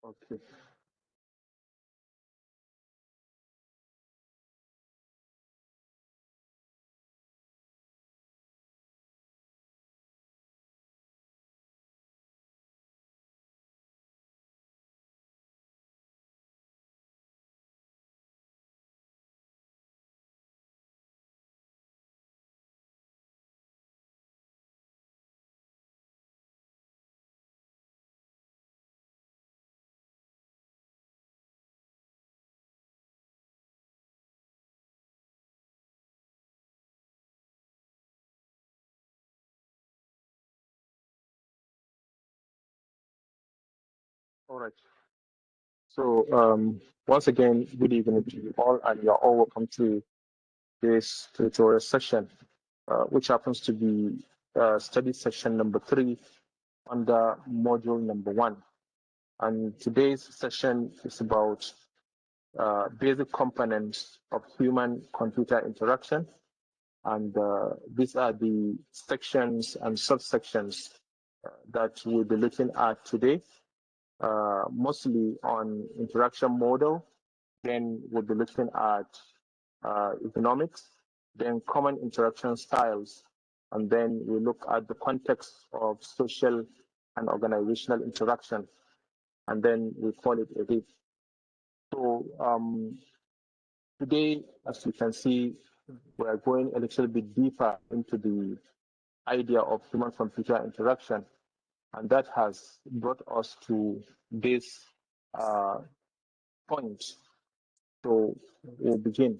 Okay. All right. So once again, good evening to you all, and you're all welcome to this tutorial session, which happens to be study session number 3 under module number 1. And today's session is about basic components of human-computer interaction. And these are the sections and subsections that we'll be looking at today, mostly on interaction model. Then we'll be looking at economics, then common interaction styles, and then we look at the context of social and organizational interaction, and then we call it a day. So today, as you can see, we are going a little bit deeper into the idea of human-computer interaction, and that has brought us to this point. So we'll begin.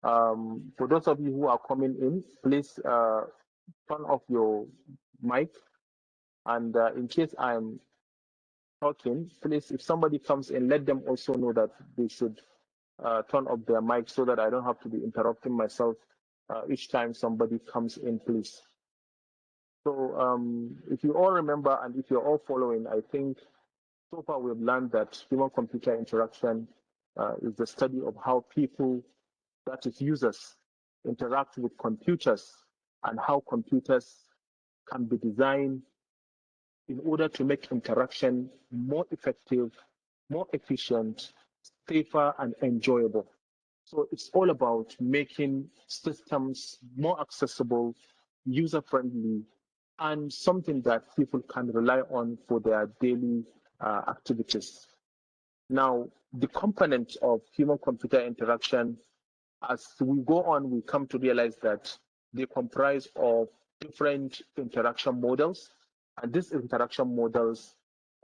For those of you who are coming in, please turn off your mic, and in case I'm talking, please, if somebody comes in, let them also know that they should turn off their mic so that I don't have to be interrupting myself each time somebody comes in, please. So if you all remember, and if you're all following, I think so far we've learned that human-computer interaction is the study of how people, that is users, interact with computers, and how computers can be designed in order to make interaction more effective, more efficient, safer, and enjoyable. So it's all about making systems more accessible, user-friendly, and something that people can rely on for their daily activities. Now, the components of human-computer interaction, as we go on, we come to realize that they comprise of different interaction models, and these interaction models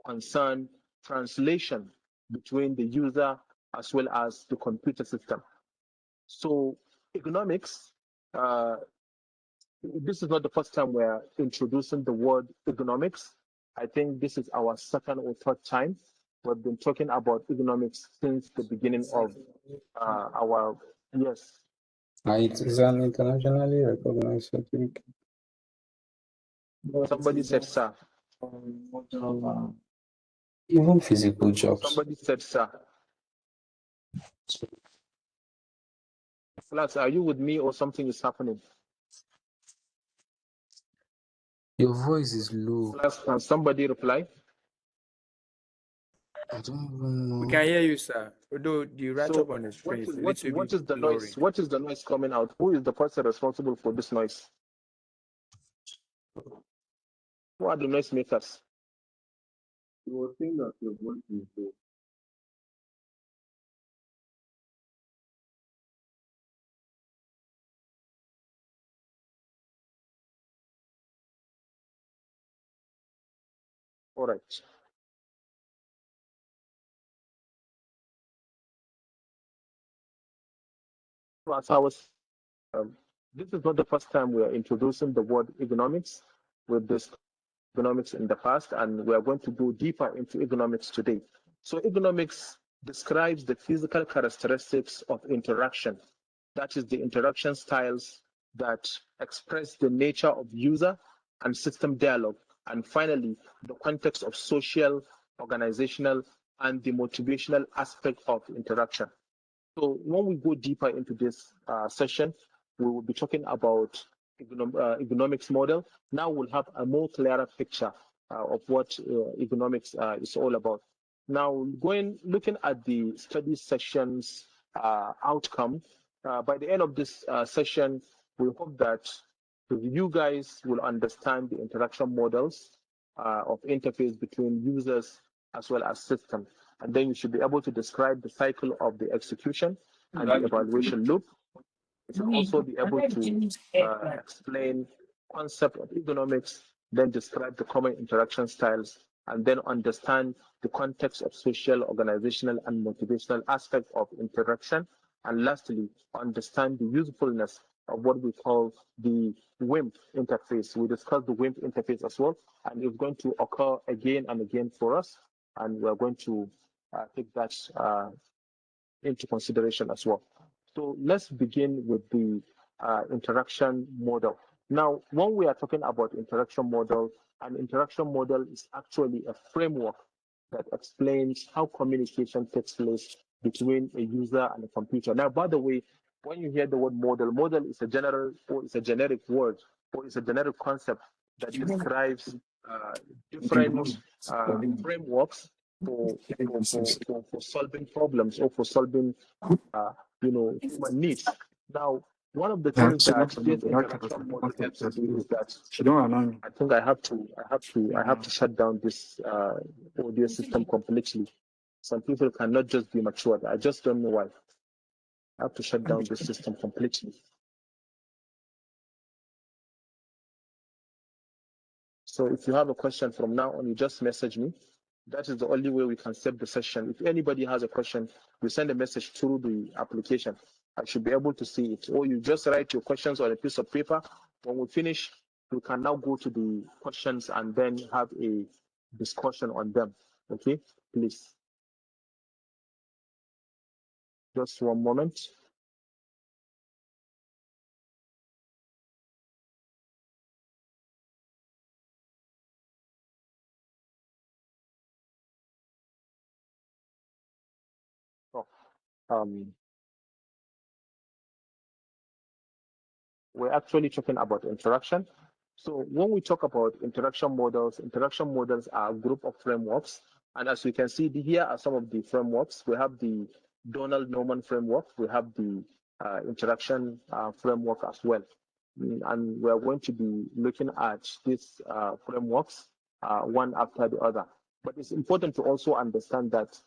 concern translation between the user as well as the computer system. So economics, this is not the first time we're introducing the word economics. I think this is our second or third time. We've been talking about economics since the beginning of our, yes. It is an internationally recognized certificate. Somebody said, sir. Even physical jobs. Somebody said, sir. Class, are you with me or something is happening? Your voice is low. Class, can somebody reply? I don't even know. We can hear you, sir. Although the write up on the screen is a what little is the blurry. noise? What is the noise coming out? Who is the person responsible for this noise? Who are the noise makers? You will think that your voice is low. All right. As I was, this is not the first time we are introducing the word economics. We've discussed economics in the past, and we are going to go deeper into economics today. So economics describes the physical characteristics of interaction. That is the interaction styles that express the nature of user and system dialogue. And finally, the context of social, organizational, and the motivational aspect of interaction. So when we go deeper into this session, we will be talking about economics model. Now we'll have a more clearer picture of what economics is all about. Now, looking at the study session's outcome, by the end of this session, we hope that you guys will understand the interaction models of interface between users as well as systems. And then you should be able to describe the cycle of the execution and the evaluation loop. You should also be able to explain concept of ergonomics, then describe the common interaction styles, and then understand the context of social, organizational, and motivational aspects of interaction. And lastly, understand the usefulness of what we call the WIMP interface. We discussed the WIMP interface as well, and it's going to occur again and again for us, and we're going to take that into consideration as well. So let's begin with the interaction model. Now, when we are talking about interaction model, an interaction model is actually a framework that explains how communication takes place between a user and a computer. Now, by the way, when you hear the word model, model is a general or it's a generic word or it's a generic concept that describes different frameworks for solving problems or for solving human needs. Now, one of the things that this interaction model helps to do is that I think I have to shut down this audio system completely. Some people cannot just be matured. I just don't know why. I have to shut down this system completely. So if you have a question from now on, you just message me. That is the only way we can save the session. If anybody has a question, you send a message through the application. I should be able to see it. Or you just write your questions on a piece of paper. When we finish, we can now go to the questions and then have a discussion on them. Okay, please. Just one moment. We're actually talking about interaction. So when we talk about interaction models are a group of frameworks. And as we can see, here are some of the frameworks. We have the Donald-Norman framework. We have the interaction framework as well. And we're going to be looking at these frameworks one after the other. But it's important to also understand that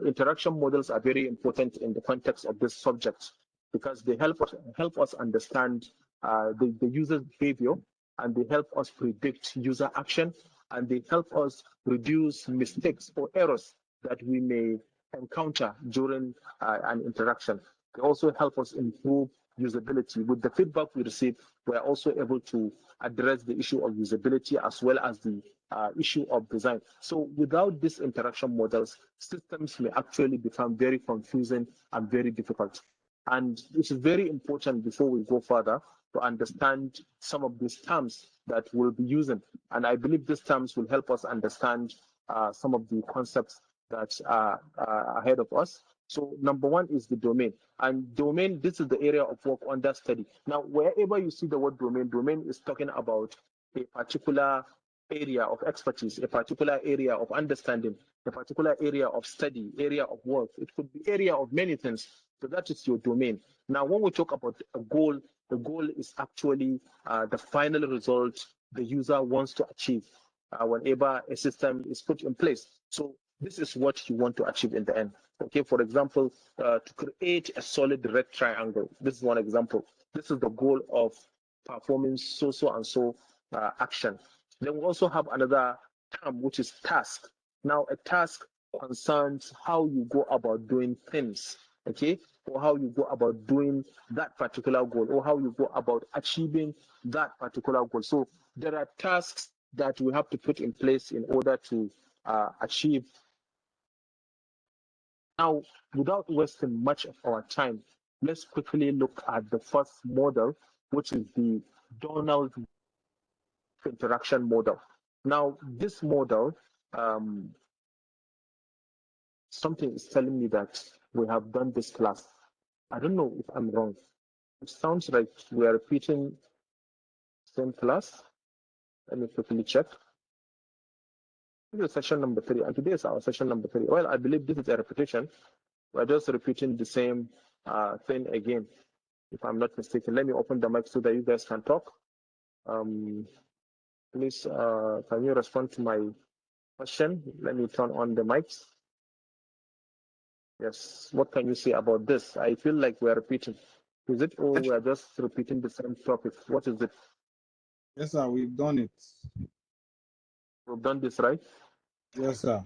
interaction models are very important in the context of this subject because they help us understand the user's behavior, and they help us predict user action, and they help us reduce mistakes or errors that we may encounter during an interaction. They also help us improve usability. With the feedback we receive, we're also able to address the issue of usability as well as the issue of design. So without these interaction models, systems may actually become very confusing and very difficult. And it is very important before we go further to understand some of these terms that we'll be using. And I believe these terms will help us understand some of the concepts that are ahead of us. So number one is the domain. And domain, this is the area of work under study. Now, wherever you see the word domain, domain is talking about a particular area of expertise, a particular area of understanding, a particular area of study, area of work. It could be area of many things. So that is your domain. Now, when we talk about a goal, the goal is actually the final result the user wants to achieve whenever a system is put in place. So this is what you want to achieve in the end. Okay, for example, to create a solid red triangle. This is one example. This is the goal of performing so and so action. Then we also have another term, which is task. Now, a task concerns how you go about doing things, okay, or how you go about doing that particular goal, or how you go about achieving that particular goal. So there are tasks that we have to put in place in order to achieve. Now, without wasting much of our time, let's quickly look at the first model, which is the Donald interaction model. Now, this model, something is telling me that we have done this class. I don't know if I'm wrong. It sounds like we are repeating same class. Let me quickly check. This is session number 3, and today is our session number 3. Well, I believe this is a repetition. We're just repeating the same thing again, if I'm not mistaken. Let me open the mic so that you guys can talk. Please, can you respond to my question? Let me turn on the mics. Yes, what can you say about this? I feel like we're repeating. Is it, or we're just repeating the same topic? What is it? Yes, sir, we've done it. We've done this, right? Yes, sir.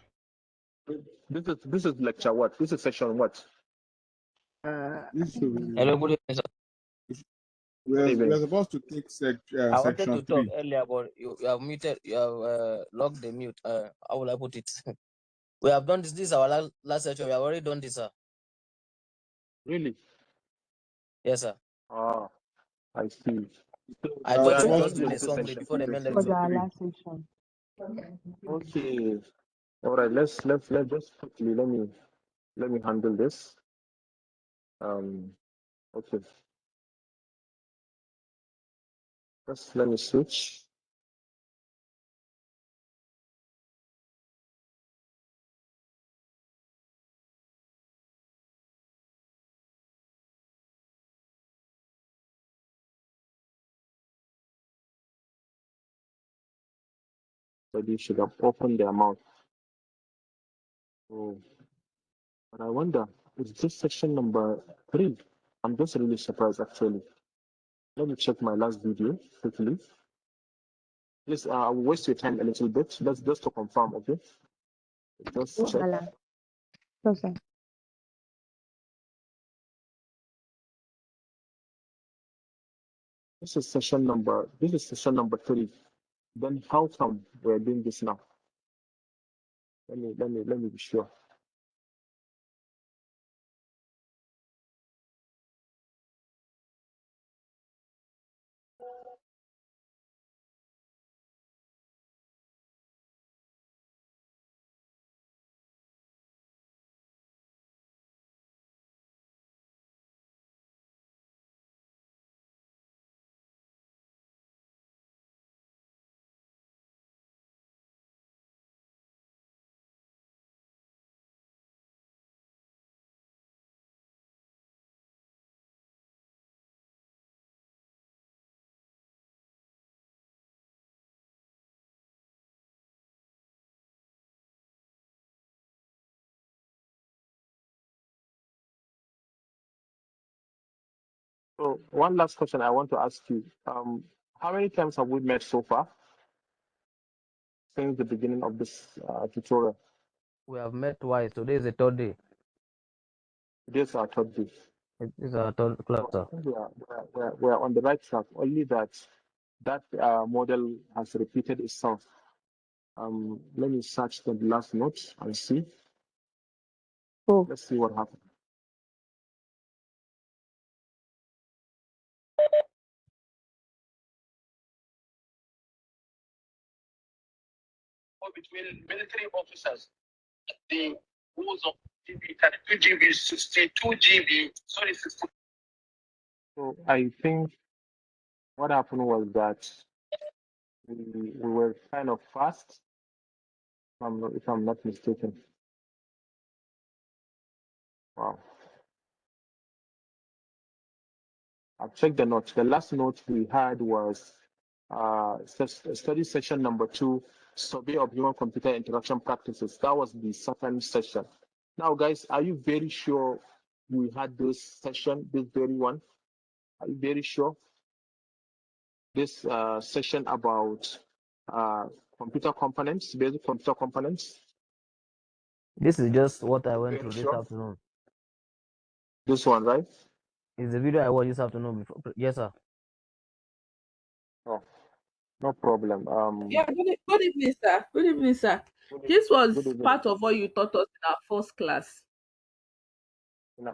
This is lecture what? This is session what? This should be, Hello, good evening, sir. we're supposed to take I wanted section to talk 3. earlier, but you have muted, you have locked the mute. How will I put it? We have done this. This is our last session. We have already done this, sir. Really? Yes, sir. Ah, I see. I So, thought you we are wanted done to do with a this summary section. before the men For the lecture. last session. Okay. All right. Let's just quickly let me handle this. Okay. Just let me switch. But you should have opened their mouth. Oh, but I wonder, is this section number 3? I'm just really surprised actually. Let me check my last video quickly. Please, I'll waste your time a little bit. Let's just to confirm, okay? Just check. No, sir. This is session number 3. Then how come we're doing this now? Let me be sure. So one last question I want to ask you. How many times have we met so far since the beginning of this tutorial? We have met twice. Today is the third day. This is our third day. This is our third class, So I sir. think we are on the right track. Only that model has repeated itself. Let me search the last note and see. Oh. Let's see what happens. Between military officers, the rules of GB 32 GB, 62 GB, sorry, 60. So I think what happened was that we were kind of fast, if I'm not mistaken. Wow. I've checked the notes. The last note we had was study session number 2, survey of human computer interaction practices. That was the second session. Now, guys, are you very sure we had this session, this very one? Are you very sure? This session about computer components, basic computer components? This is just what I went Very through this sure. afternoon. This one, right? It's the video I watched this afternoon before. Yes, sir. Oh, no problem. Yeah, good evening, sir. Good evening, sir. This Good was evening. part of what you taught us in our first class.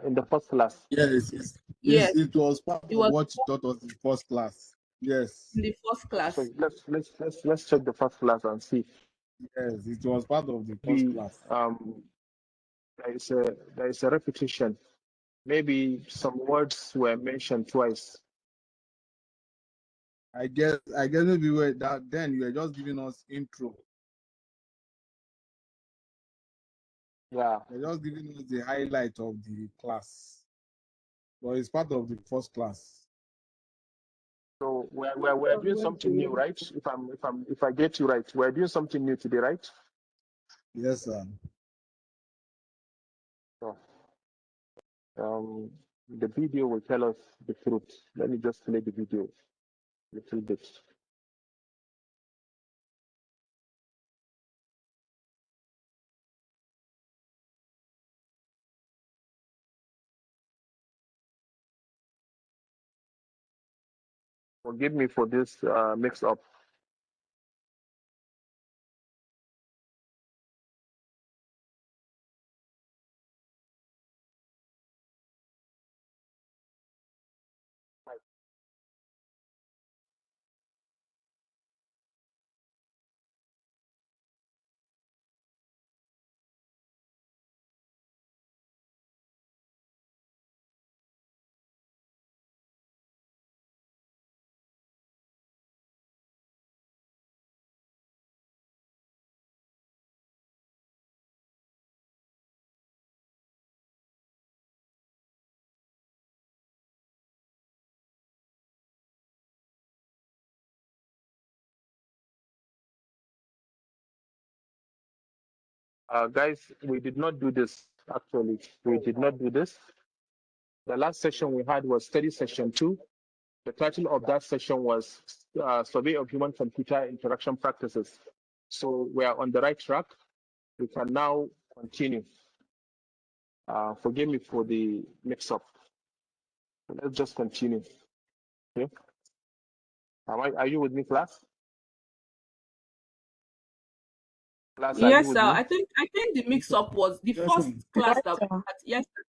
In the first class. Yes, Yes, it was part it of was what you taught us in first class. Yes. in the first class. So let's check the first class and see. Yes, it was part of the first class. There is a repetition. Maybe some words were mentioned twice. I guess maybe then you were just giving us intro. Yeah. They're just giving us the highlight of the class. But it's part of the first class. So we're doing something new, right? If I get you right, we're doing something new today, right? Yes, sir. So, the video will tell us the truth. Let me just play the video a little bit. Forgive me for this mix-up. Guys, we did not do this actually. We did not do this. The last session we had was study session 2. The title of that session was Survey of Human-Computer Interaction Practices. So we are on the right track. We can now continue. Forgive me for the mix-up. Let's just continue. Okay. Are you with me, class? Class, are you Yes, with sir. me? I think the mix-up was the first class that we had. Yes, sir.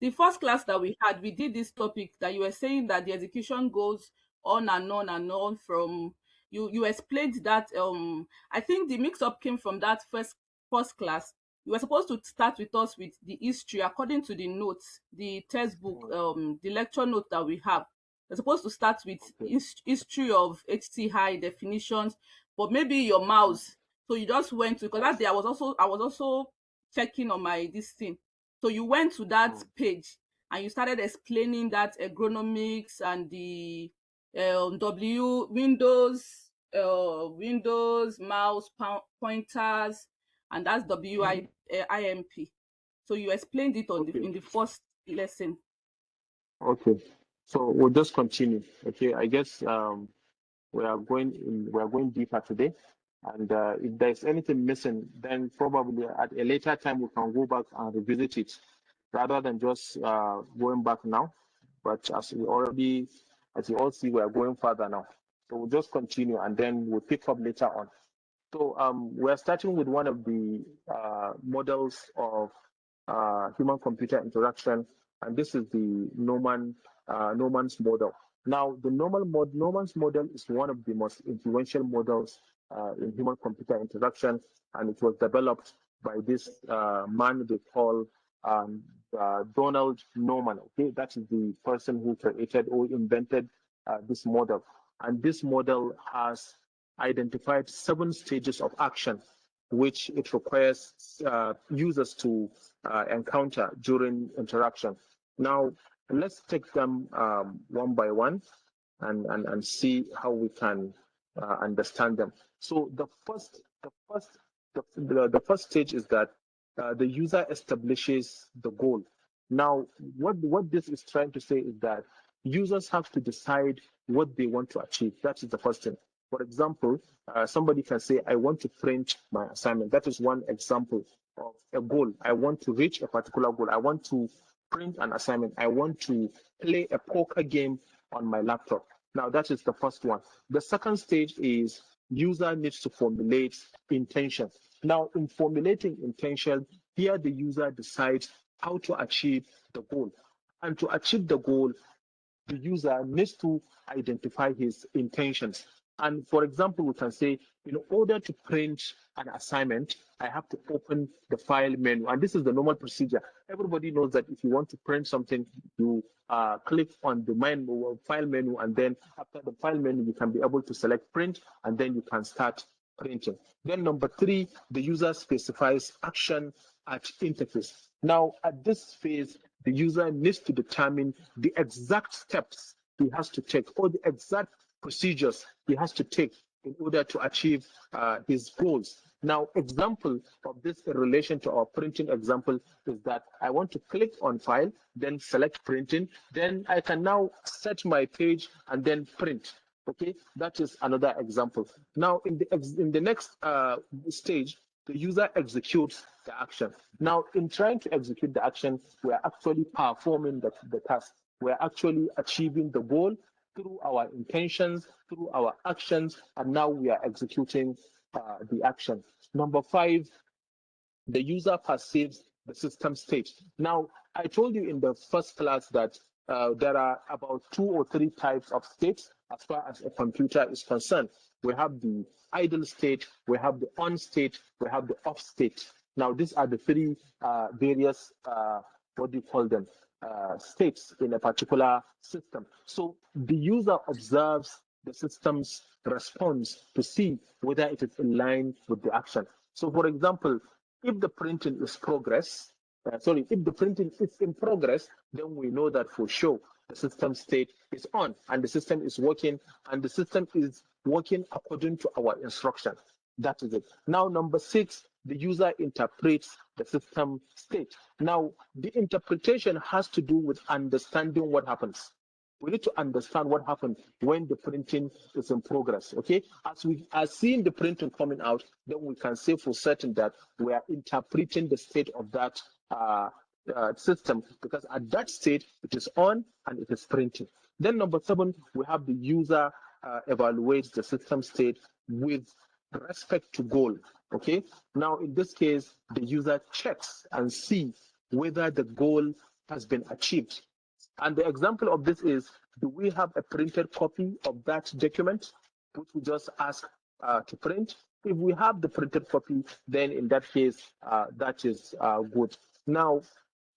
The first class that we had, we did this topic that you were saying that the execution goes on and on and on from you explained that I think the mix-up came from that first class. You were supposed to start with us with the history according to the notes, the textbook, the lecture note that we have. You're supposed to start with history of HCI definitions, but maybe your mouse. So you just went to, because that day I was also checking on my this thing. So you went to that page and you started explaining that agronomics and the Windows mouse pointers, and that's WIMP. So you explained it on in the first lesson. Okay, so we'll just continue. Okay, I guess we are going deeper today, and if there's anything missing, then probably at a later time we can go back and revisit it, rather than just going back now. But as you all see, we are going further now. So we'll just continue, and then we'll pick up later on. So we're starting with one of the models of human-computer interaction, and this is the Norman's model. Now, the Norman's model is one of the most influential models in human-computer interaction, and it was developed by this man they call Donald Norman. Okay, that is the person who created or invented this model, and this model has identified 7 stages of action which it requires users to encounter during interaction. Now, let's take them one by one and see how we can understand them. So the first stage is that the user establishes the goal. Now, what this is trying to say is that users have to decide what they want to achieve. That is the first thing. For example, somebody can say, I want to print my assignment. That is one example of a goal. I want to reach a particular goal. I want to print an assignment. I want to play a poker game on my laptop. Now, that is the first one. The second stage is user needs to formulate intention. Now, in formulating intention, here the user decides how to achieve the goal. And to achieve the goal, the user needs to identify his intentions. And for example, we can say, in order to print an assignment, I have to open the file menu. And this is the normal procedure. Everybody knows that if you want to print something, you click on the file menu, and then after the file menu, you can be able to select print, and then you can start printing. Then number 3, the user specifies action at interface. Now, at this phase, the user needs to determine the exact steps he has to take or the exact procedures he has to take in order to achieve his goals. Now, example of this in relation to our printing example is that I want to click on file, then select printing, then I can now set my page and then print. Okay, that is another example. Now, in the next stage, the user executes the action. Now, in trying to execute the action, we are actually performing the task. We are actually achieving the goal through our intentions, through our actions, and now we are executing the action. Number 5, the user perceives the system state. Now, I told you in the first class that there are about 2 or 3 types of states as far as a computer is concerned. We have the idle state, we have the on state, we have the off state. Now, these are the 3 various, what do you call them, states in a particular system. So the user observes the system's response to see whether it is in line with the action. So, for example, if the printing is progress, if the printing is in progress, then we know that for sure the system state is on and the system is working and the system is working according to our instruction. That is it. Now, number 6, the user interprets the system state. Now, the interpretation has to do with understanding what happens. We need to understand what happens when the printing is in progress. Okay, as we are seeing the printing coming out, then we can say for certain that we are interpreting the state of that system, because at that state it is on and it is printing. Then number 7, we have the user evaluates the system state with respect to goal. Okay, now in this case, the user checks and sees whether the goal has been achieved. And the example of this is, do we have a printed copy of that document, which we just ask to print? If we have the printed copy, then in that case, that is good. Now,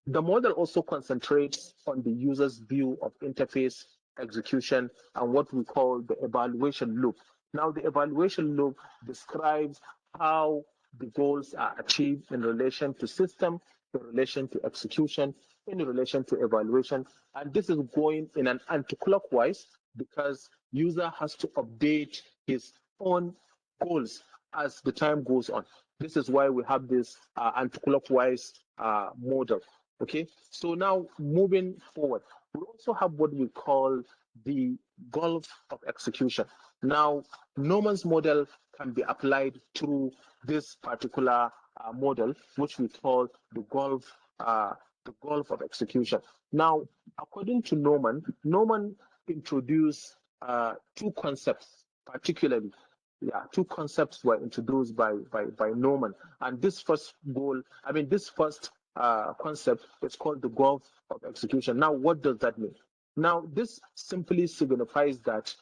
the model also concentrates on the user's view of interface execution and what we call the evaluation loop. Now, the evaluation loop describes how the goals are achieved in relation to system, in relation to execution, in relation to evaluation. And this is going in an anti-clockwise because user has to update his own goals as the time goes on. This is why we have this anti-clockwise model. Okay, so now moving forward, we also have what we call the gulf of execution. Now, Norman's model can be applied through this particular model, which we call the gulf of execution. Now, according to Norman introduced 2 concepts, particularly. Yeah, 2 concepts were introduced by Norman, and this first concept is called the gulf of execution. Now, what does that mean? Now, this simply signifies that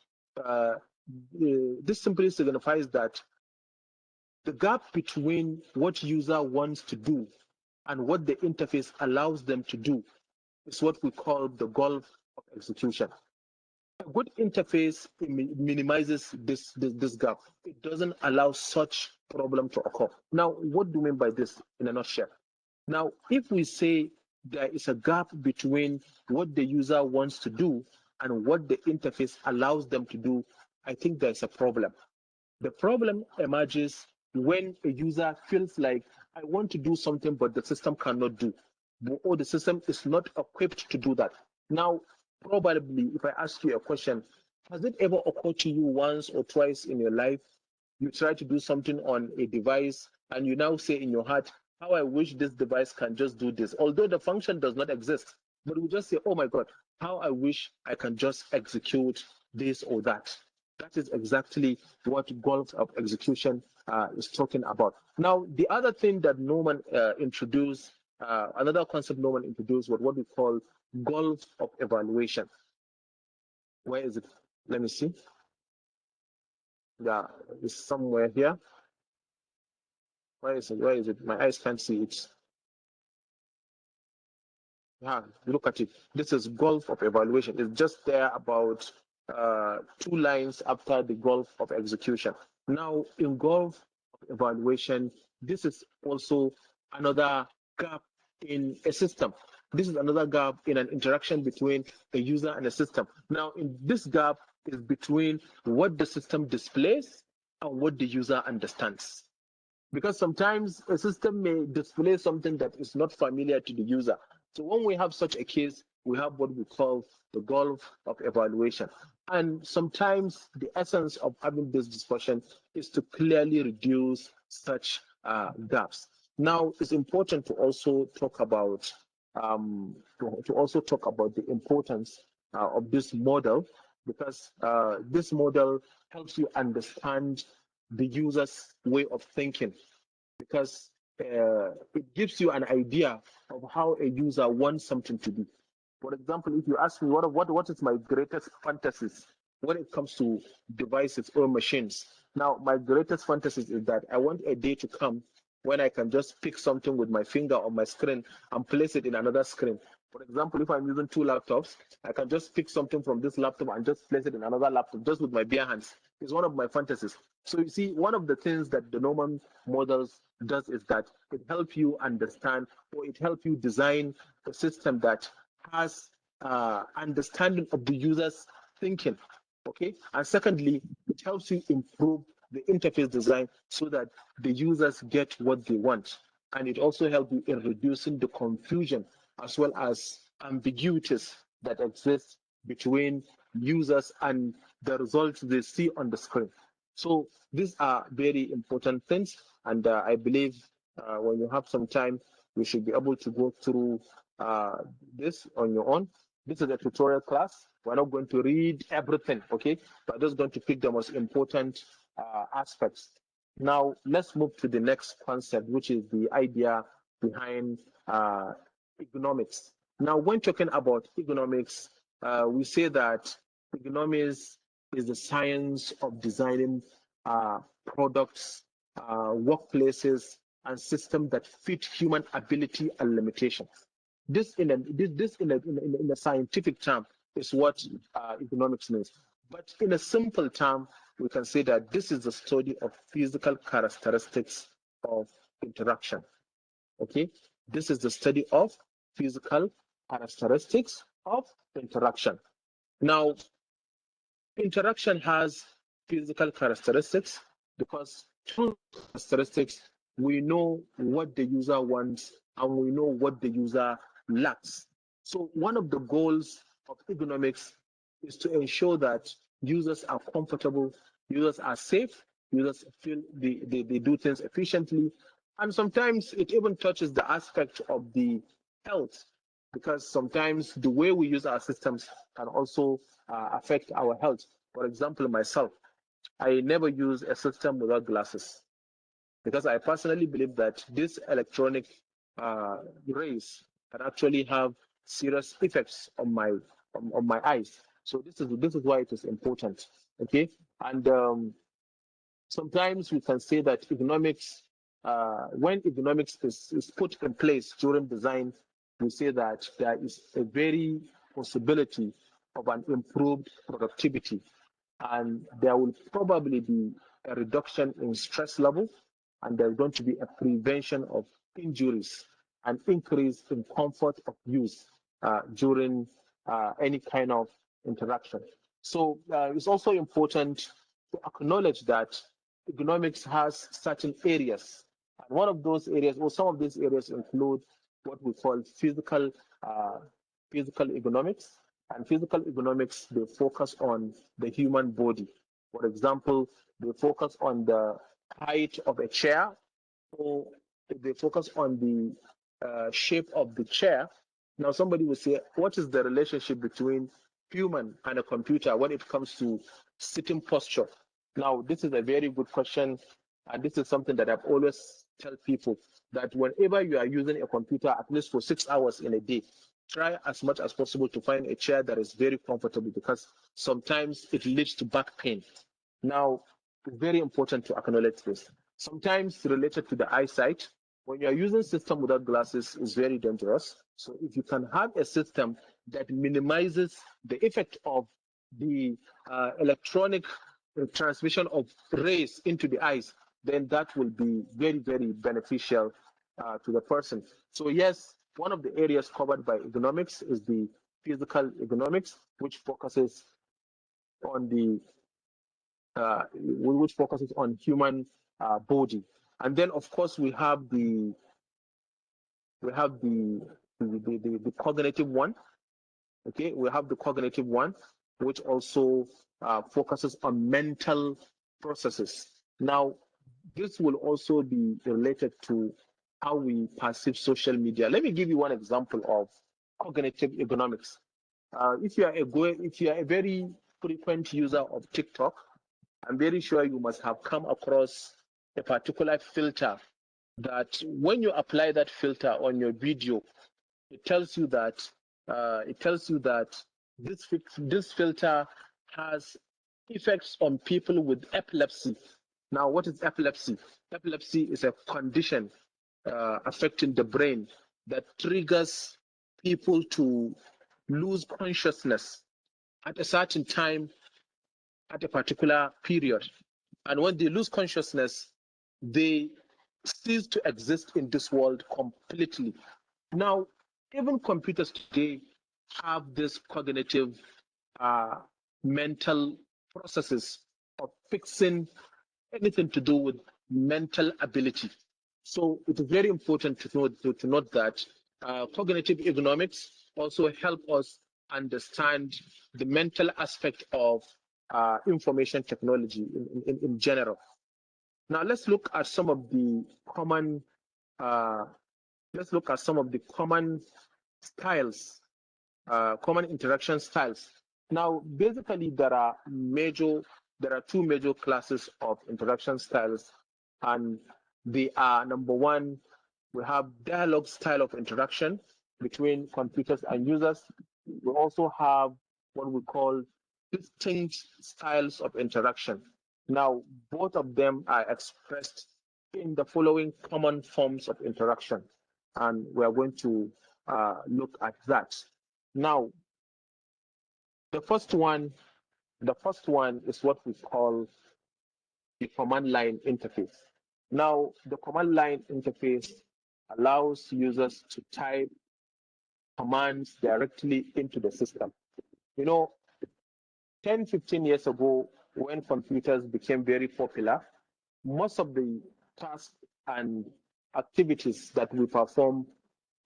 the gap between what user wants to do and what the interface allows them to do is what we call the gulf of execution. A good interface minimizes this gap. It doesn't allow such problem to occur. Now, what do we mean by this in a nutshell? Now, if we say there is a gap between what the user wants to do and what the interface allows them to do, I think there's a problem. The problem emerges when a user feels like, I want to do something, but the system cannot do, or the system is not equipped to do that. Now, probably, if I ask you a question, has it ever occurred to you once or twice in your life, you try to do something on a device and you now say in your heart, how I wish this device can just do this, although the function does not exist, but we just say, oh my God, how I wish I can just execute this or that. That is exactly what gulf of execution is talking about. Now, the other thing that Norman introduced, another concept Norman introduced was what we call gulf of evaluation. Where is it? Let me see. Yeah, it's somewhere here. Where is it? Where is it? My eyes can't see it. Yeah, look at it. This is gulf of evaluation. It's just there about 2 lines after the gulf of execution. Now, in goal evaluation, this is also another gap in a system. This is another gap in an interaction between a user and a system. Now, in this gap is between what the system displays and what the user understands. Because sometimes a system may display something that is not familiar to the user. So when we have such a case, we have what we call the goal of evaluation. And sometimes the essence of having this discussion is to clearly reduce such gaps. Now, it's important to also talk about the importance of this model, because this model helps you understand the user's way of thinking, because it gives you an idea of how a user wants something to be. For example, if you ask me what is my greatest fantasies when it comes to devices or machines, now my greatest fantasies is that I want a day to come when I can just pick something with my finger on my screen and place it in another screen. For example, if I'm using two laptops, I can just pick something from this laptop and just place it in another laptop just with my bare hands. It's one of my fantasies. So you see, one of the things that the Norman models does is that it helps you understand, or it helps you design a system that has understanding of the user's thinking. Okay, and secondly, it helps you improve the interface design so that the users get what they want, and it also helps you in reducing the confusion as well as ambiguities that exist between users and the results they see on the screen. So these are very important things, and I believe when you have some time, you should be able to go through this on your own. This is a tutorial class. We're not going to read everything, okay? But just going to pick the most important aspects. Now, let's move to the next concept, which is the idea behind economics. Now, when talking about economics, we say that economics is the science of designing products, workplaces, and systems that fit human ability and limitations. This in a scientific term is what economics means. But in a simple term, we can say that this is the study of physical characteristics of interaction. Okay, this is the study of physical characteristics of interaction. Now, interaction has physical characteristics because through characteristics, we know what the user wants and we know what the user lacks. So one of the goals of ergonomics is to ensure that users are comfortable, users are safe, users feel they do things efficiently. And sometimes it even touches the aspect of the health, because sometimes the way we use our systems can also affect our health. For example, myself, I never use a system without glasses because I personally believe that this electronic rays can actually have serious effects on my eyes. So this is why it is important. Okay, and sometimes we can say that economics, when economics is put in place during design, we say that there is a very possibility of an improved productivity, and there will probably be a reduction in stress level, and there's going to be a prevention of injuries and increase in comfort of use during any kind of interaction. So it's also important to acknowledge that economics has certain areas. And one of those areas, or some of these areas, include what we call physical economics. And physical economics, they focus on the human body. For example, they focus on the height of a chair, or they focus on the shape of the chair. Now, somebody will say, what is the relationship between human and a computer when it comes to sitting posture? Now, this is a very good question, and this is something that I've always tell people, that whenever you are using a computer, at least for 6 hours in a day, try as much as possible to find a chair that is very comfortable, because sometimes it leads to back pain. Now, it's very important to acknowledge this. Sometimes related to the eyesight, when you are using system without glasses, is very dangerous. So if you can have a system that minimizes the effect of the electronic transmission of rays into the eyes, then that will be very, very beneficial to the person. So yes, one of the areas covered by ergonomics is the physical ergonomics, which focuses on the human body. And then of course we have the cognitive one. Okay, we have the cognitive one, which also focuses on mental processes. Now, this will also be related to how we perceive social media. Let me give you one example of cognitive ergonomics. If you are a very frequent user of TikTok, I'm very sure you must have come across a particular filter that when you apply that filter on your video, it tells you that this filter has effects on people with epilepsy. Now, what is epilepsy? Epilepsy is a condition affecting the brain that triggers people to lose consciousness at a certain time, at a particular period. And when they lose consciousness, they cease to exist in this world completely. Now, even computers today have this cognitive mental processes of fixing anything to do with mental ability. So it is very important to note that cognitive ergonomics also help us understand the mental aspect of information technology in general. Now let's look at some of the common styles, common interaction styles. Now, basically, there are two major classes of interaction styles, and they are: number one, we have dialogue style of interaction between computers and users. We also have what we call distinct styles of interaction. Now, both of them are expressed in the following common forms of interaction, and we are going to look at that. Now, the first one is what we call the command line interface. Now, the command line interface allows users to type commands directly into the system. You know, 10, 15 years ago, when computers became very popular, most of the tasks and activities that we perform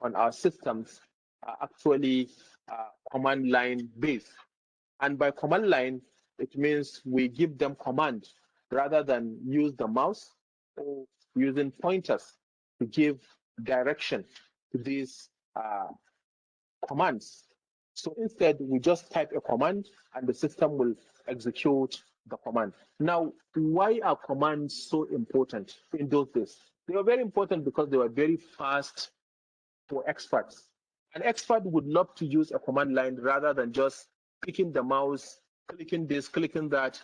on our systems are actually command line based. And by command line, it means we give them command rather than use the mouse or using pointers to give direction to these commands. So instead, we just type a command and the system will execute the command. Now, why are commands so important in those days? They were very important because they were very fast for experts. An expert would love to use a command line rather than just picking the mouse, clicking this, clicking that.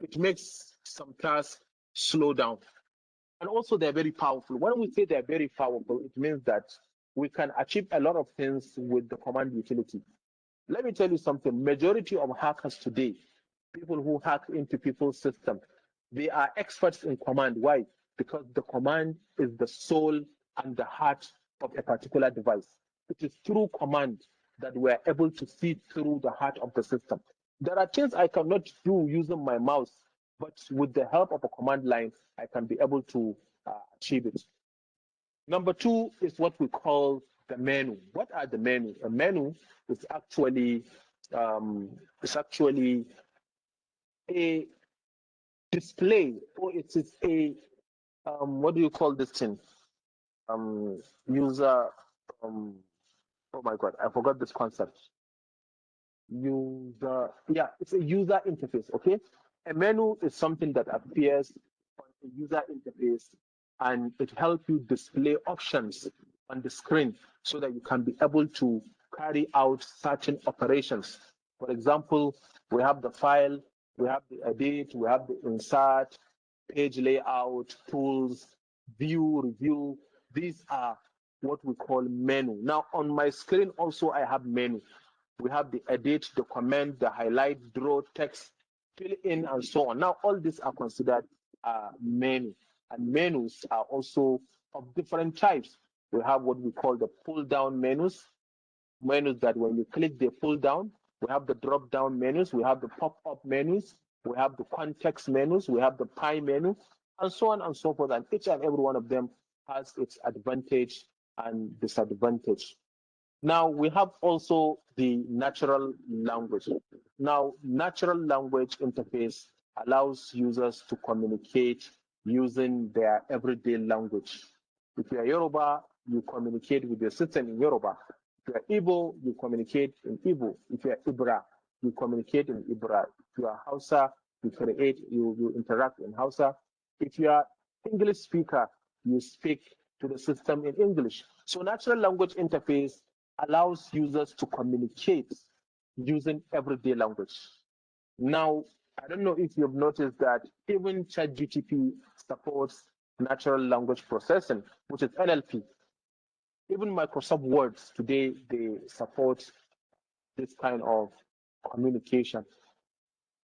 It makes some tasks slow down. And also, they're very powerful. When we say they're very powerful, it means that we can achieve a lot of things with the command utility. Let me tell you something. Majority of hackers today, people who hack into people's system, they are experts in command. Why? Because the command is the soul and the heart of a particular device. It is through command that we are able to see through the heart of the system. There are things I cannot do using my mouse, but with the help of a command line, I can be able to achieve it. Number two is what we call the menu. What are the menu? A menu is actually a display, or it is a what do you call this thing? User. Oh my God, I forgot this concept. It's a user interface. Okay, a menu is something that appears on a user interface, and it helps you display options on the screen so that you can be able to carry out certain operations. For example, we have the file, we have the edit, we have the insert, page layout, tools, view, review. These are what we call menu. Now on my screen also I have menu. We have the edit, the comment, the highlight, draw, text fill in, and so on. Now, all these are considered menu, and menus are also of different types. We have what we call the pull-down menus that when you click, they pull down. We have the drop-down menus. We have the pop-up menus. We have the context menus. We have the pie menu, and so on and so forth. And each and every one of them has its advantage and disadvantage. Now, we have also the natural language. Now, natural language interface allows users to communicate using their everyday language. If you are Yoruba, you communicate with your system in Yoruba. If you are Igbo, you communicate in Igbo. If you are Ibra, you communicate in Ibra. If you are Hausa, you interact in Hausa. If you are English speaker, you speak to the system in English. So natural language interface allows users to communicate using everyday language. Now, I don't know if you've noticed that even ChatGPT supports natural language processing, which is NLP. Even Microsoft Words today, they support this kind of communication.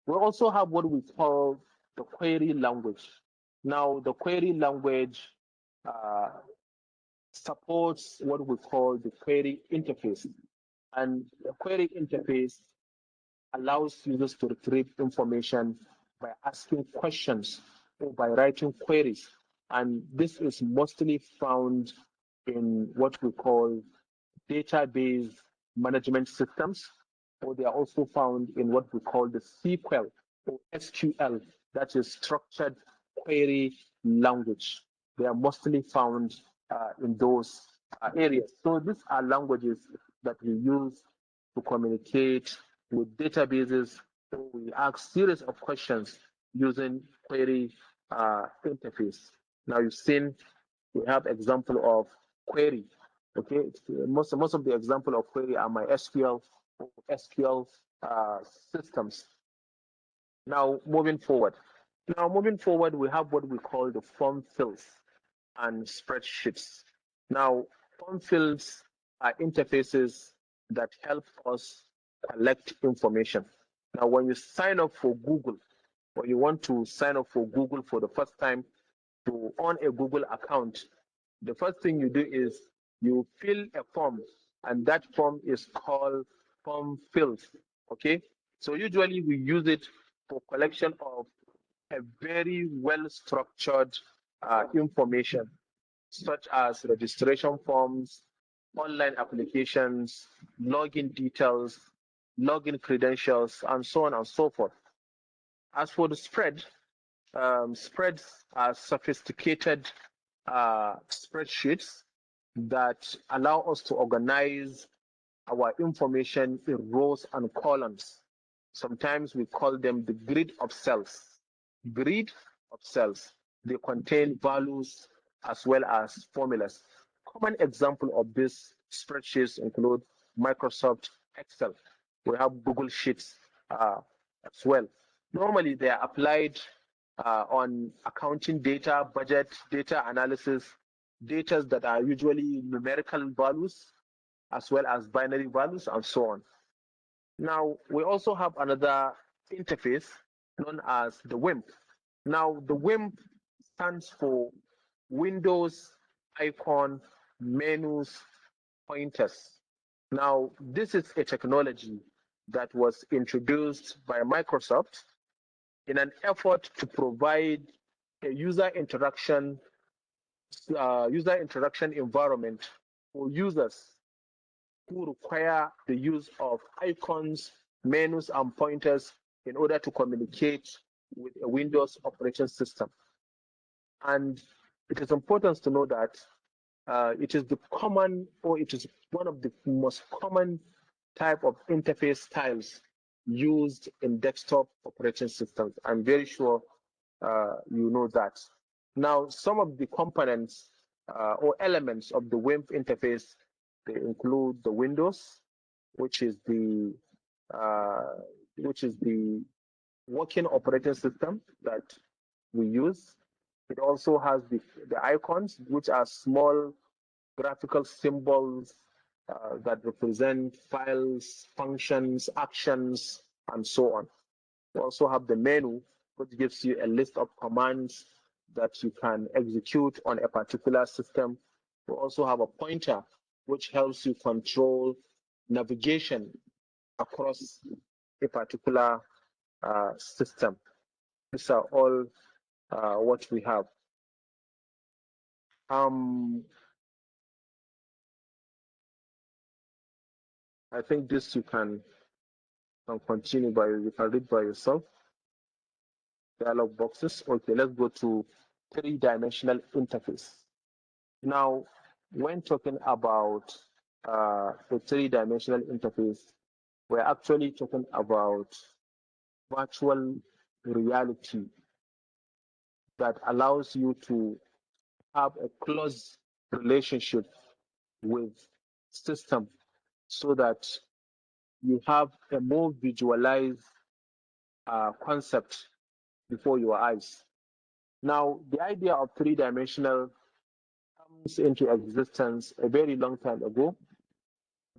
We also have what we call the query language. Now, the query language supports what we call the query interface. And the query interface allows users to retrieve information by asking questions or by writing queries. And this is mostly found in what we call database management systems, or they are also found in what we call the SQL or SQL, that is structured query language. They are mostly found in those areas. So these are languages that we use to communicate with databases. So we ask series of questions using query interface. Now you've seen we have example of query. Okay, most of the example of query are MySQL or SQL systems. Now moving forward, we have what we call the form fields and spreadsheets. Now, form fields are interfaces that help us collect information. Now, when you sign up for Google, or you want to sign up for Google for the first time to own a Google account, the first thing you do is you fill a form, and that form is called form fields. Okay, so usually we use it for collection of a very well-structured information, such as registration forms, online applications, login details, login credentials, and so on and so forth. As for the spreads are sophisticated spreadsheets that allow us to organize our information in rows and columns. Sometimes we call them the grid of cells. Grid of cells. They contain values as well as formulas. Common example of these spreadsheets include Microsoft Excel. We have Google Sheets as well. Normally, they are applied on accounting data, budget, data analysis, data that are usually numerical values, as well as binary values, and so on. Now, we also have another interface known as the WIMP. Now, the WIMP stands for Windows Icon Menus Pointers. Now, this is a technology that was introduced by Microsoft in an effort to provide a user interaction environment for users who require the use of icons, menus, and pointers in order to communicate with a Windows operating system. And it is important to know that it is one of the most common type of interface styles used in desktop operating systems. I'm very sure you know that. Now, some of the components or elements of the WIMP interface, they include the Windows, which is the working operating system that we use. It also has the icons, which are small graphical symbols that represent files, functions, actions, and so on. We also have the menu, which gives you a list of commands that you can execute on a particular system. We also have a pointer, which helps you control navigation across a particular system. These are all what we have. I think this you can continue by, you can read by yourself. Dialog boxes. Okay, let's go to three-dimensional interface. Now, when talking about a three-dimensional interface, we're actually talking about virtual reality that allows you to have a close relationship with system so that you have a more visualized concept before your eyes. Now, the idea of three-dimensional comes into existence a very long time ago.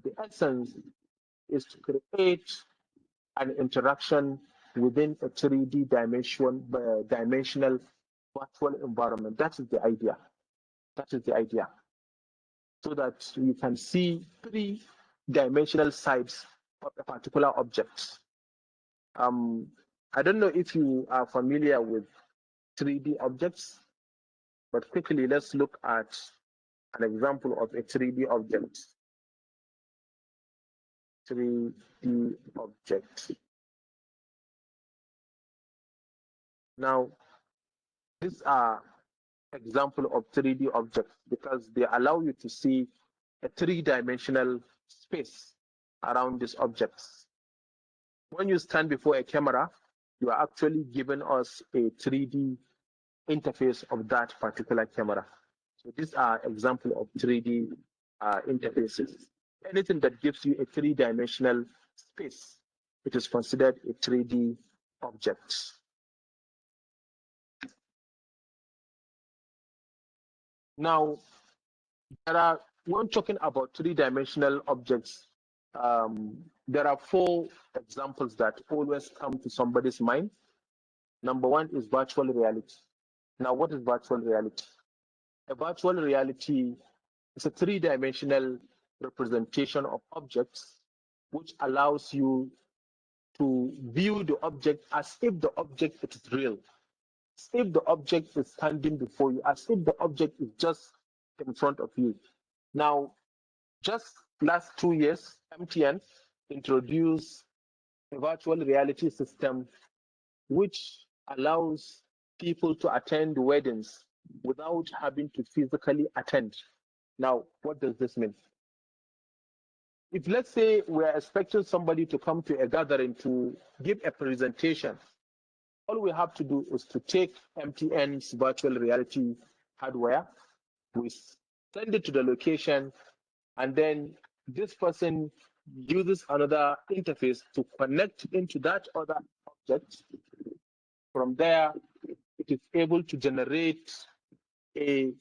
The essence is to create an interaction within a 3D dimensional virtual environment. That is the idea. That is the idea. So that you can see three-dimensional sides of a particular object. I don't know if you are familiar with 3D objects, but quickly let's look at an example of a 3D object. 3D object. Now, these are examples of 3D objects because they allow you to see a three-dimensional space around these objects. When you stand before a camera, you are actually giving us a 3D interface of that particular camera. So these are examples of 3D interfaces. Anything that gives you a three-dimensional space, it is considered a 3D object. Now, when talking about three-dimensional objects, there are four examples that always come to somebody's mind. Number one is virtual reality. Now, what is virtual reality? A virtual reality is a three-dimensional representation of objects which allows you to view the object as if the object is real, as if the object is standing before you, as if the object is just in front of you. Now, just last 2 years, MTN introduced a virtual reality system which allows people to attend weddings without having to physically attend. Now, what does this mean? If let's say we're expecting somebody to come to a gathering to give a presentation, all we have to do is to take MTN's virtual reality hardware, we send it to the location, and then this person uses another interface to connect into that other object. From there, it is able to generate a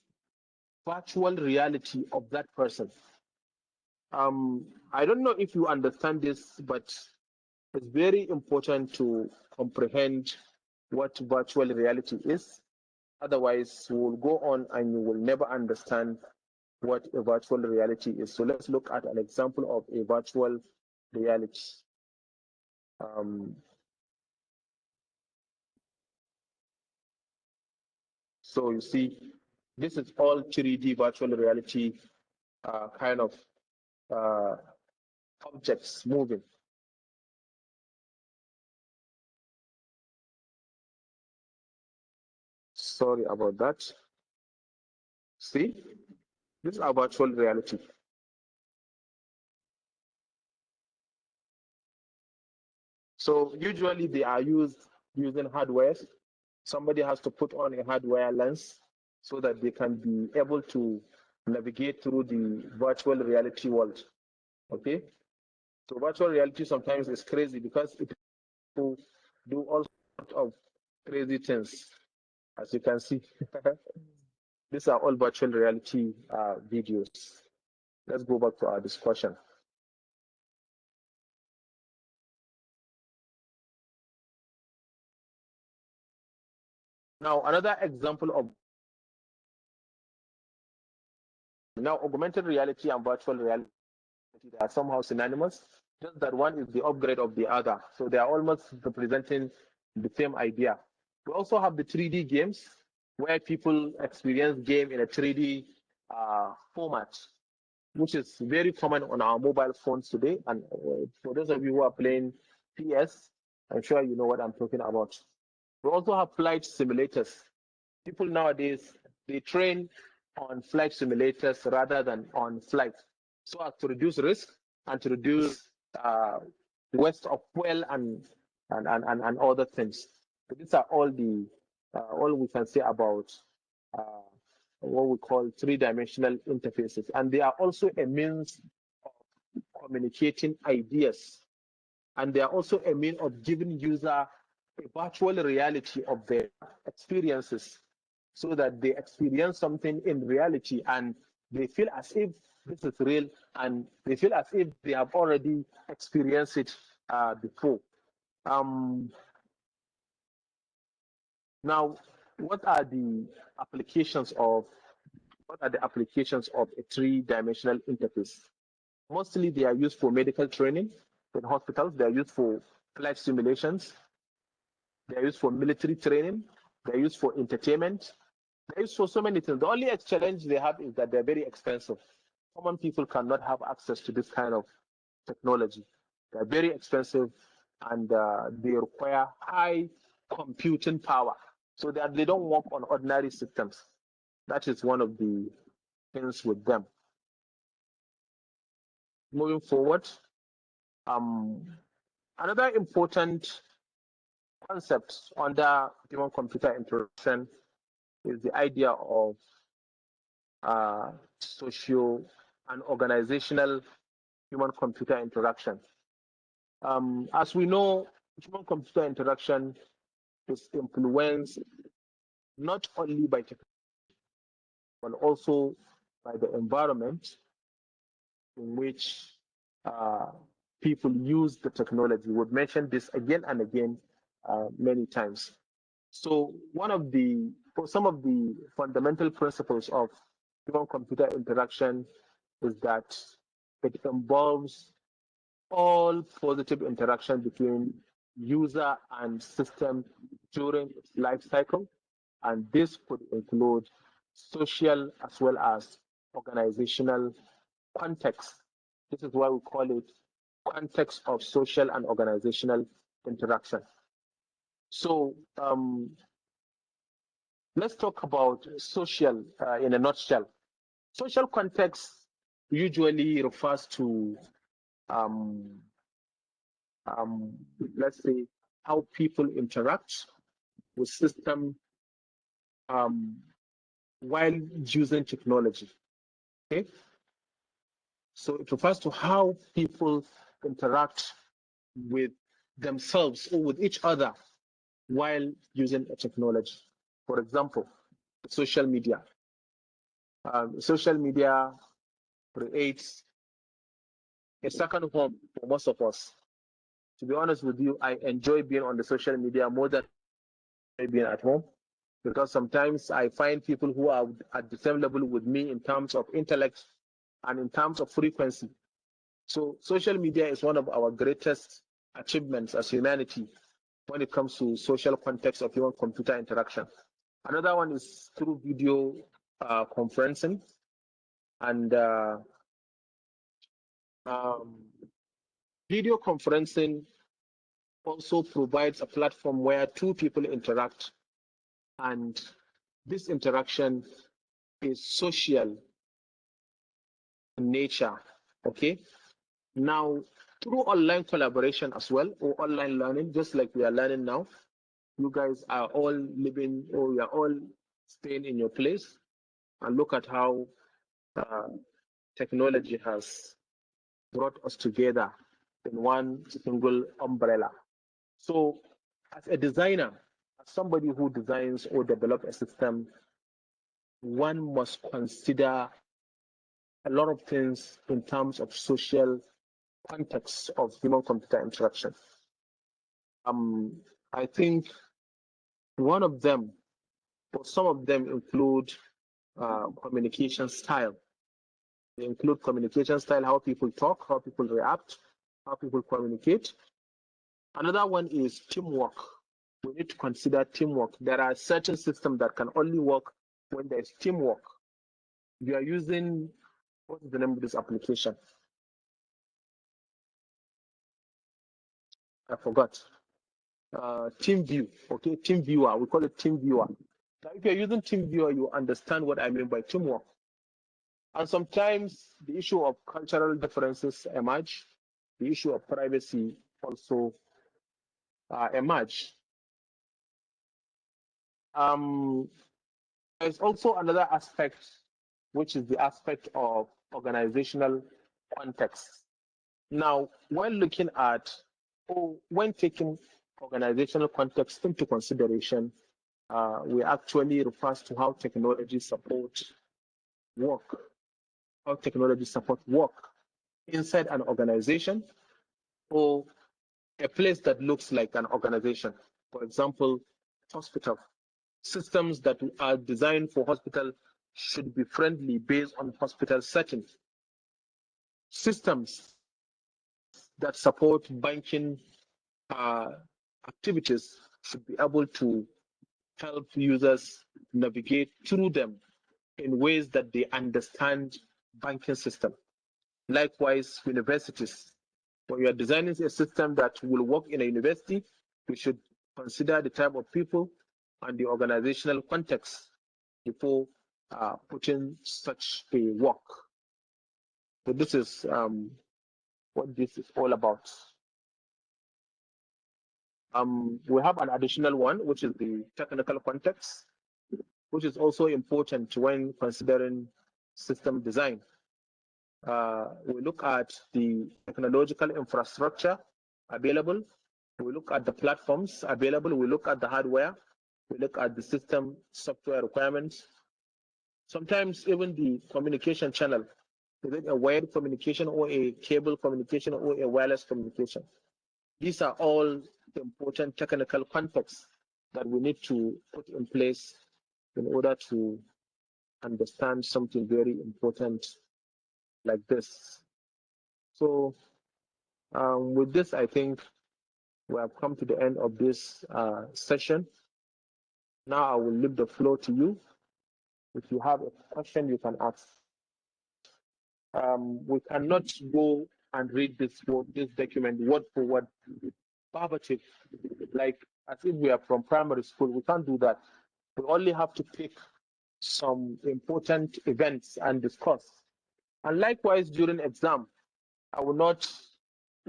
virtual reality of that person. I don't know if you understand this, but it's very important to comprehend what virtual reality is. Otherwise, we will go on and you will never understand what a virtual reality is. So let's look at an example of a virtual reality. So you see, this is all 3D virtual reality kind of objects moving. Sorry about that. See, this is our virtual reality. So usually they are used using hardware. Somebody has to put on a hardware lens so that they can be able to navigate through the virtual reality world. Okay, so virtual reality sometimes is crazy because it will do all sorts of crazy things, as you can see. These are all virtual reality videos. Let's go back to our discussion. Now, another example of now augmented reality and virtual reality, they are somehow synonymous, just that one is the upgrade of the other. So they are almost representing the same idea. We also have the 3D games where people experience game in a 3D format, which is very common on our mobile phones today. And for those of you who are playing PS, I'm sure you know what I'm talking about. We also have flight simulators. People nowadays, they train on flight simulators rather than on flight, so as to reduce risk and to reduce waste of fuel and other things. So these are all the all we can say about what we call three-dimensional interfaces, and they are also a means of communicating ideas, and they are also a means of giving user a virtual reality of their experiences, so that they experience something in reality and they feel as if this is real, and they feel as if they have already experienced it before. Now, what are the applications of a three-dimensional interface? Mostly they are used for medical training in hospitals. They are used for flight simulations. They are used for military training. They are used for entertainment. They are used for so many things. The only challenge they have is that they're very expensive. Common people cannot have access to this kind of technology. They're very expensive, and they require high computing power, so that they don't work on ordinary systems. That is one of the things with them. Moving forward, another important concept under human-computer interaction is the idea of socio and organizational human-computer interaction. As we know, human-computer interaction is influenced not only by technology, but also by the environment in which people use the technology. We've mentioned this again and again many times. So some of the fundamental principles of human-computer interaction is that it involves all positive interaction between user and system during its life cycle, and this could include social as well as organizational context. This is why we call it context of social and organizational interaction. So let's talk about social in a nutshell. Social context usually refers to let's say how people interact with system while using technology. Okay, so it refers to how people interact with themselves or with each other while using a technology. For example, social media. Social media creates a second home for most of us. To be honest with you, I enjoy being on the social media more than being at home, because sometimes I find people who are at the same level with me in terms of intellect and in terms of frequency. So social media is one of our greatest achievements as humanity when it comes to social context of human-computer interaction. Another one is through video conferencing, and video conferencing also provides a platform where two people interact, and this interaction is social in nature. Okay, now through online collaboration as well, or online learning, just like we are learning now, you guys are all living, or you are all staying in your place, and look at how technology has brought us together in one single umbrella. So as a designer, as somebody who designs or develops a system, one must consider a lot of things in terms of social context of human-computer interaction. I think one of them but some of them include communication style. They include communication style, how people talk, how people react, how people communicate. Another one is teamwork. We need to consider teamwork. There are certain systems that can only work when there's teamwork. We are using, what is the name of this application? I forgot. TeamView, okay, TeamViewer. We call it TeamViewer. Now, if you're using TeamViewer, you understand what I mean by teamwork. And sometimes the issue of cultural differences emerge. The issue of privacy also emerge. There's also another aspect, which is the aspect of organizational context. Now, when looking at, or when taking organizational context into consideration, we actually refers to how technology supports work, how technology support work inside an organization or a place that looks like an organization. For example, hospital. Systems that are designed for hospital should be friendly based on hospital settings. Systems that support banking activities should be able to help users navigate through them in ways that they understand banking system. Likewise, universities. When you are designing a system that will work in a university, we should consider the type of people and the organizational context before putting such a work. So this is what this is all about. We have an additional one, which is the technical context, which is also important when considering system design. We look at the technological infrastructure available. We look at the platforms available. We look at the hardware. We look at the system software requirements. Sometimes even the communication channel, is it a wired communication or a cable communication or a wireless communication? These are all important technical contexts that we need to put in place in order to understand something very important like this. So with this, I think we have come to the end of this session. Now I will leave the floor to you. If you have a question, you can ask. We cannot go and read this document word for word, verbatim, like as if we are from primary school. We can't do that. We only have to pick some important events and discuss. And likewise, during exam, I will not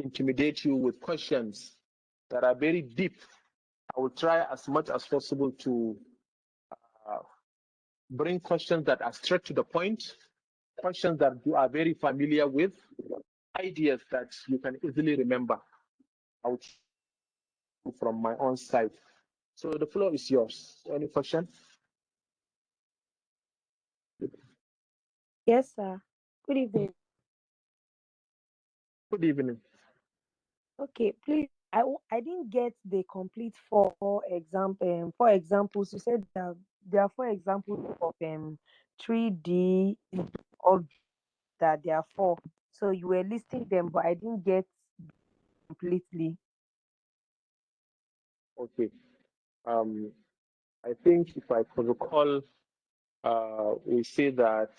intimidate you with questions that are very deep. I will try as much as possible to bring questions that are straight to the point, questions that you are very familiar with, ideas that you can easily remember. I will from my own side. So the floor is yours. Any question? Yes, sir. Good evening. Good evening. Okay, please. I didn't get the complete four examples. You said there are 4 examples of 3D of that there are 4. So you were listing them, but I didn't get completely. Okay. I think if I could recall, we say that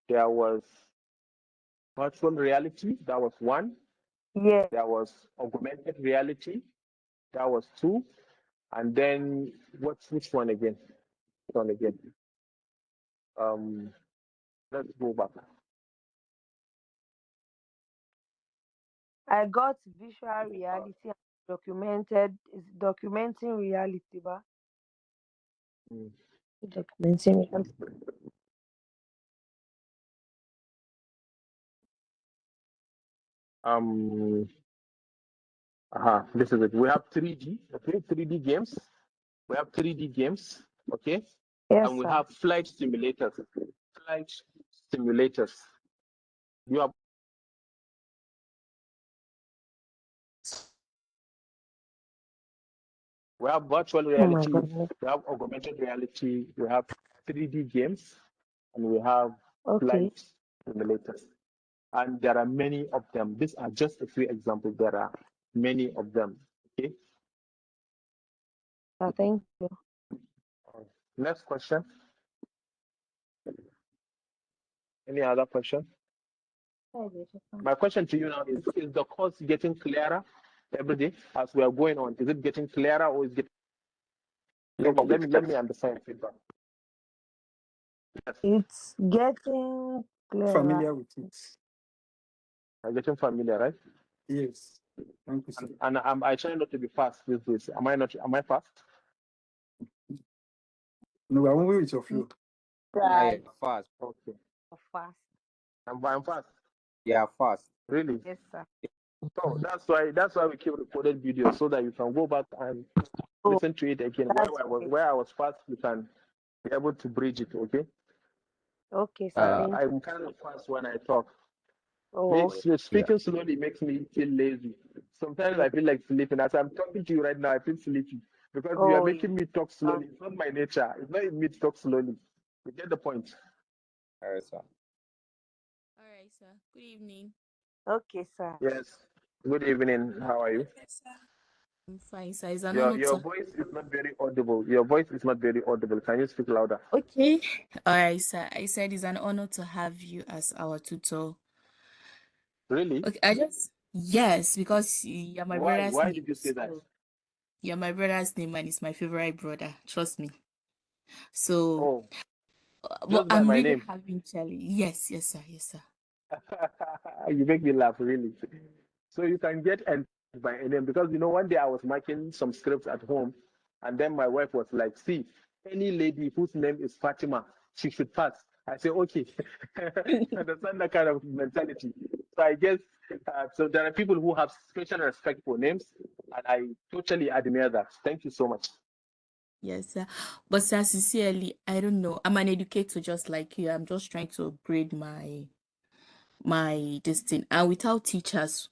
there was virtual reality, that was 1. Yeah. There was augmented reality, that was 2. And then which one again? Let's go back. I got visual reality and documenting reality, ba? Documenting reality. This is it. We have 3D, okay, 3D games. We have 3D games, okay? Yes, and we sir. have flight simulators. Flight simulators. You have We have virtual Oh my reality, goodness. we have augmented reality, we have 3D games, and we have Okay. flight simulators. And there are many of them. These are just a few examples. There are many of them. Okay. Thank you. Next question. Any other question? My question to you now is the course getting clearer every day as we are going on? Is it getting clearer or is it getting, let me understand feedback. Yes. It's getting clearer. Familiar with it. I'm getting familiar, right? Yes. Thank you, sir. And I try not to be fast these days. Am I fast? No, I'm moving with your flow. Right. Fast. Okay. Fast. I'm fast. Yeah, fast. Really? Yes, sir. So that's why we keep recorded videos so that you can go back and listen to it again. That's Where I was fast, you can be able to bridge it, okay? okay, sir. Thank you. I'm kind of fast when I talk. Oh, Speaking slowly makes me feel lazy. Sometimes I feel like sleeping. As I'm talking to you right now, I feel sleepy because you are oh, making me talk slowly. It's not my nature. It's not in me to talk slowly. You get the point? All right, sir. All right, sir. Good evening. okay, sir. Yes. Good evening. How are you? I'm fine, sir. It's an honor Your to... voice is not very audible. Your voice is not very audible. Can you speak louder? Okay. All right, sir. I said it's an honor to have you as our tutor. Really? Okay, yes, because you're my brother's Why name. did you say that? So you're my brother's name and he's my favorite brother. Trust me. So, Oh, but just by I'm my really name. having Charlie. Yes, yes, sir. Yes, sir. You make me laugh, really. So you can get and by a name because one day I was marking some scripts at home, and then my wife was like, "See, any lady whose name is Fatima, she should pass." I say, "Okay." Understand that kind of mentality. So I guess so. There are people who have special respect for names, and I totally admire that. Thank you so much. Yes, sir. But sir, sincerely, I don't know. I'm an educator just like you. I'm just trying to upgrade my this thing. And without teachers,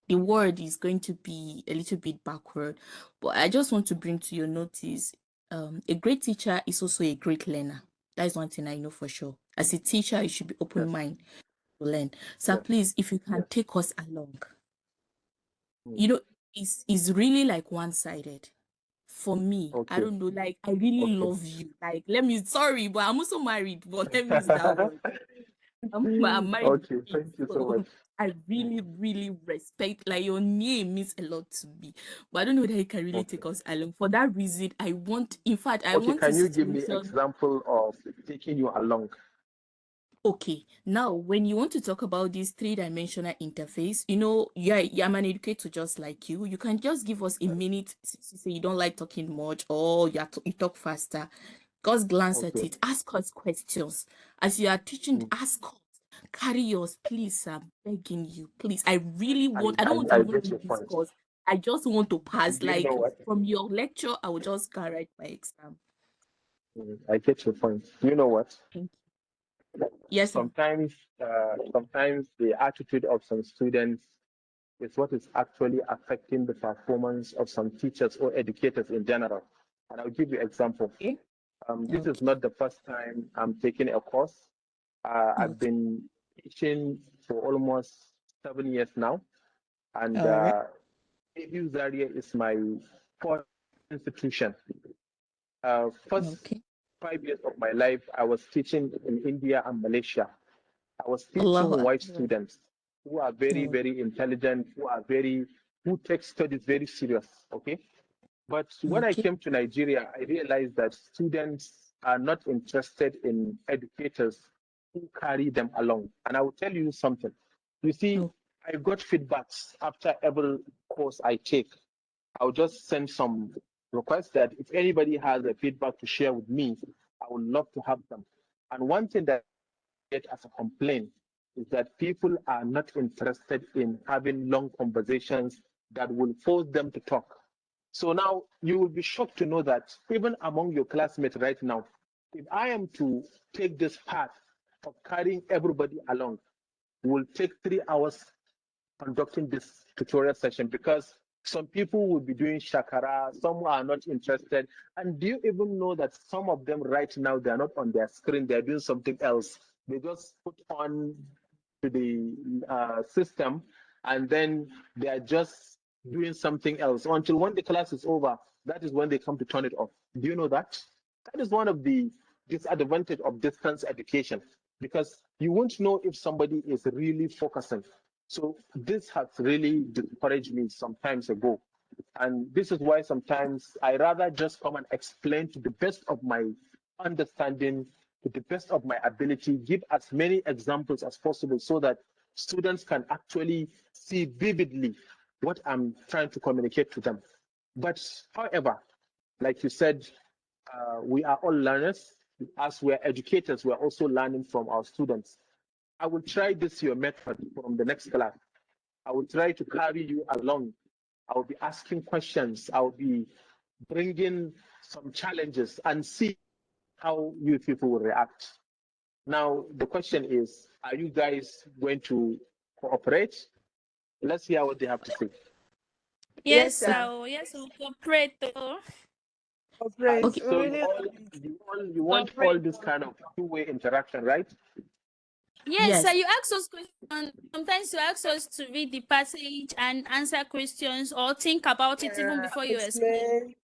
the world is going to be a little bit backward. But I just want to bring to your notice, a great teacher is also a great learner. That is one thing I know for sure. As a teacher, you should be open Yes. mind to learn. So Yes. please, if you can Yes. take us along, Mm. it's really like one-sided. For me, I Okay. don't know, like I really Okay. love you. Like, sorry, but I'm also married, but let me use that word. I'm married. Okay. Thank you so So much. I really, really respect, like your name means a lot to me. But I don't know whether you can really Okay. take us along. For that reason, I want Okay. a Can you give me situation. example of taking you along? Okay, now when you want to talk about this three-dimensional interface, I'm an educator just like you. You can just give us a minute since you say you don't like talking much or you talk faster. Just glance at Okay. it, ask us questions. As you are teaching, Mm. ask us. Carry yours, please. I'm begging you, please. I really I, want, I I, don't want to I even get your read this point. course. I just want to pass. Do you know Like what? from your lecture, I will just go write my exam. I get your point. Do you know what? Thank you. Yes, sir. Sometimes the attitude of some students is what is actually affecting the performance of some teachers or educators in general. And I'll give you an example. Okay. This is Okay. not the first time I'm taking a course. I've Okay. been teaching for almost 7 years now, and All right. ABU Zaria is my fourth institution. First Okay. 5 years of my life, I was teaching in India and Malaysia. I was teaching Allahu white Akbar. students who are very, Oh, very intelligent, who take studies very serious. Okay. But when I okay. came to Nigeria, I realized that students are not interested in educators who carry them along. And I will tell you something. You see, Oh, I got feedbacks after every course I take. I'll just send some requests that if anybody has a feedback to share with me, I would love to have them. And one thing that I get as a complaint is that people are not interested in having long conversations that will force them to talk. So now you will be shocked to know that even among your classmates right now, if I am to take this path of carrying everybody along, will take 3 hours conducting this tutorial session because Some people will be doing shakara, some are not interested. And do you even know that some of them right now, they're not on their screen, they're doing something else. They just put on to the system, and then they are just doing something else until when the class is over. That is when they come to turn it off. Do you know that? That is one of the disadvantage of distance education, because you won't know if somebody is really focusing. So this has really discouraged me some times ago. And this is why sometimes I rather just come and explain to the best of my understanding, to the best of my ability, give as many examples as possible so that students can actually see vividly what I'm trying to communicate to them. But however, like you said, we are all learners. As we're educators, we're also learning from our students. I will try this your method from the next class. I will try to carry you along. I will be asking questions. I will be bringing some challenges and see how you people will react. Now, the question is, are you guys going to cooperate? Let's hear what they have to say. Yes, sir. Yes, we'll cooperate. Cooperate. Okay. So Really you want all this kind of two-way interaction, right? Yes, sir. Yes. You ask us questions. Sometimes you ask us to read the passage and answer questions or think about it even before you explain. explain.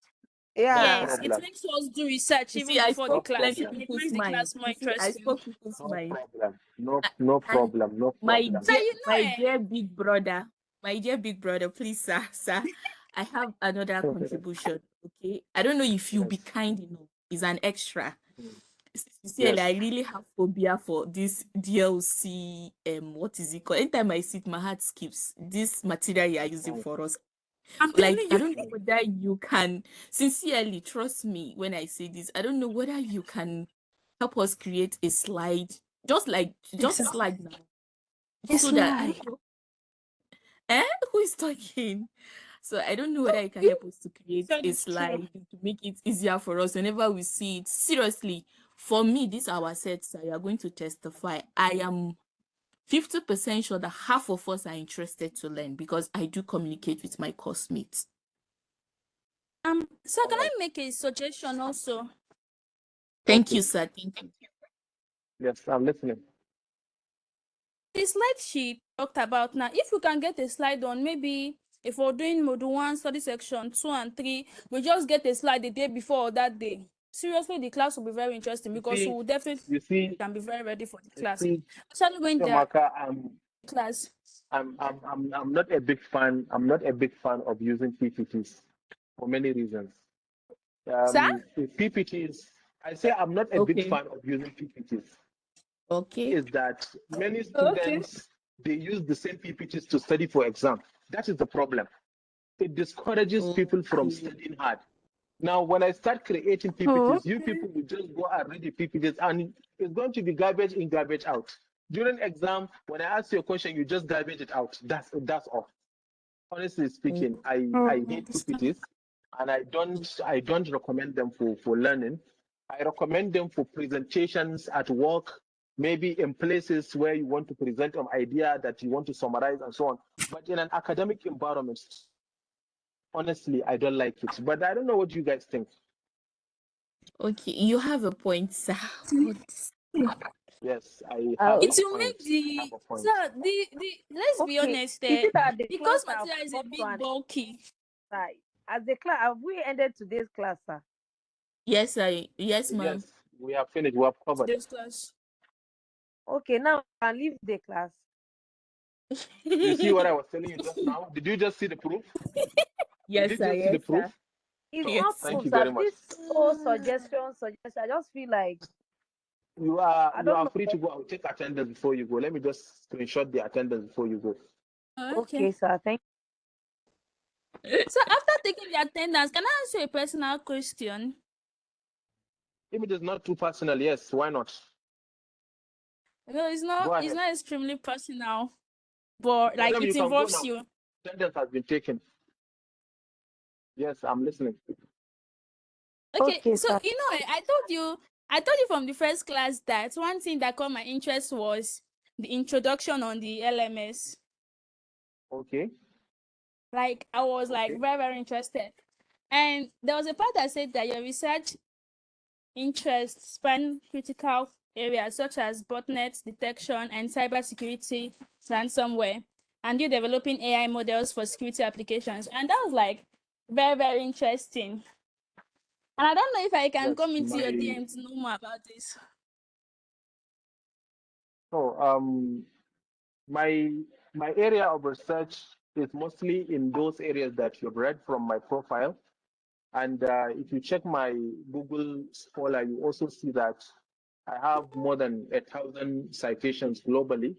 No Yeah. Yes, it problem. makes us do research You see, even I before the No spoke class. plenty problem. It people's makes the mind. class more You see, I interesting. spoke people's No mind. problem. A- No And problem. No my problem. Sir, dear, you my know, dear big brother, please, sir, I have another contribution. Okay, I don't know if you'll be Yes. kind enough. It's an extra. Sincerely, I Yes. really have phobia for this DLC. What is it called? Anytime I see it, my heart skips. This material you are using for us. I'm Like, telling I you. don't know whether you can, sincerely, trust me when I say this, I don't know whether you can help us create a slide, just slide now, so that I don't know, who is talking? So I don't know whether you can help us to create Said a it's true. slide to make it easier for us whenever we see it. Seriously, for me, this our set, sir, you are going to testify. I am 50% sure that half of us are interested to learn because I do communicate with my course mates. Sir, can I make a suggestion also? Thank Okay. you, sir. Thank you. Yes, I'm listening. The slide sheet talked about now, if you can get a slide on, maybe if we're doing module 1 study section 2 and 3, we just get a slide the day before or that day. Seriously, the class will be very interesting because we will definitely can be very ready for the class, especially when they're Maka, class. I'm not a big fan. I'm not a big fan of using PPTs for many reasons. Sir? PPTs, I say I'm not a big Okay. fan of using PPTs. Okay. Is that many students, they use the same PPTs to study for exam. That is the problem. It discourages people from studying hard. Now, when I start creating PPTs, you people will just go and read the PPTs, and it's going to be garbage in, garbage out. During exam, when I ask you a question, you just garbage it out. That's all. Honestly speaking, I hate PPTs, and I don't recommend them for learning. I recommend them for presentations at work, maybe in places where you want to present an idea that you want to summarize and so on. But in an academic environment, honestly, I don't like it. But I don't know what you guys think. Okay, you have a point, sir. Yes, I have It a will point. make I have the a point. sir let's be Okay. honest, Is it that the the class course have material is a come to bit an bulky. end? As the class, have we ended today's class, sir? Yes, ma'am. Yes, we have finished. We have covered. Today's class. Okay, now I can leave the class. You see what I was telling you just now? Did you just see the proof? Yes, Did you sir. just see the Yes, proof? sir. It's So, not Yes. thank proof, you sir. very much. This whole suggestion. I just feel like You I are don't know. free to go. I'll take attendance before you go. Let me just screenshot the attendance before you go. Okay, sir. Thank So after taking the attendance, can I ask you a personal question? If it is not too personal, yes, why not? No, it's Go not. It's ahead. not extremely personal, but like Madam, it you can go involves now. you. Attendance has been taken. Yes, I'm listening. Okay, Okay, so sir. I told you from the first class that one thing that caught my interest was the introduction on the LMS. Okay. Like I was like Okay. very, very interested. And there was a part that said that your research interests span critical areas such as botnet detection and cybersecurity, ransomware, and you developing AI models for security applications. And that was like very, very interesting. And I don't know if I can Yes, come into your DM to know more about this. My area of research is mostly in those areas that you've read from my profile. And if you check my Google Scholar, you also see that I have more than 1,000 citations globally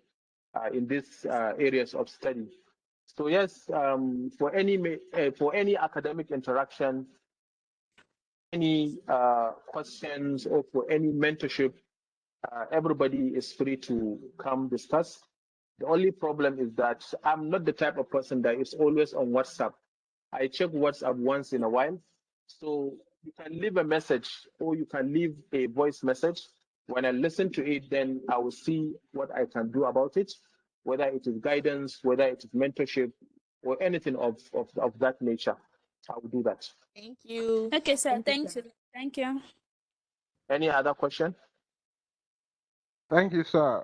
in these areas of study. So yes, for any academic interaction, any questions, or for any mentorship, everybody is free to come discuss. The only problem is that I'm not the type of person that is always on WhatsApp. I check WhatsApp once in a while. So you can leave a message or you can leave a voice message. When I listen to it, then I will see what I can do about it, whether it is guidance, whether it is mentorship, or anything of that nature. I will do that. Thank you. Okay, sir. Thank you, Thank sir. you. Thank you. Any other question? Thank you, sir.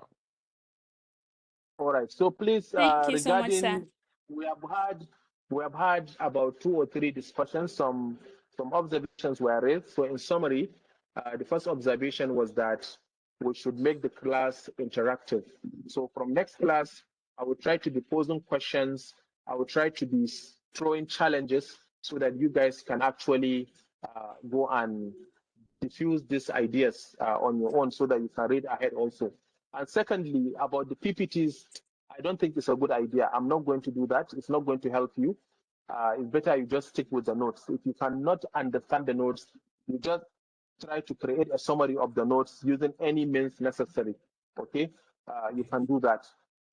All right. So please, Thank you so much, sir. regarding we have had about 2 or 3 discussions. Some observations were raised. So in summary, the first observation was that we should make the class interactive. So from next class, I will try to be posing questions. I will try to be throwing challenges so that you guys can actually go and diffuse these ideas on your own so that you can read ahead also. And secondly, about the PPTs, I don't think it's a good idea. I'm not going to do that. It's not going to help you. It's better you just stick with the notes. If you cannot understand the notes, you just try to create a summary of the notes using any means necessary. Okay, you can do that.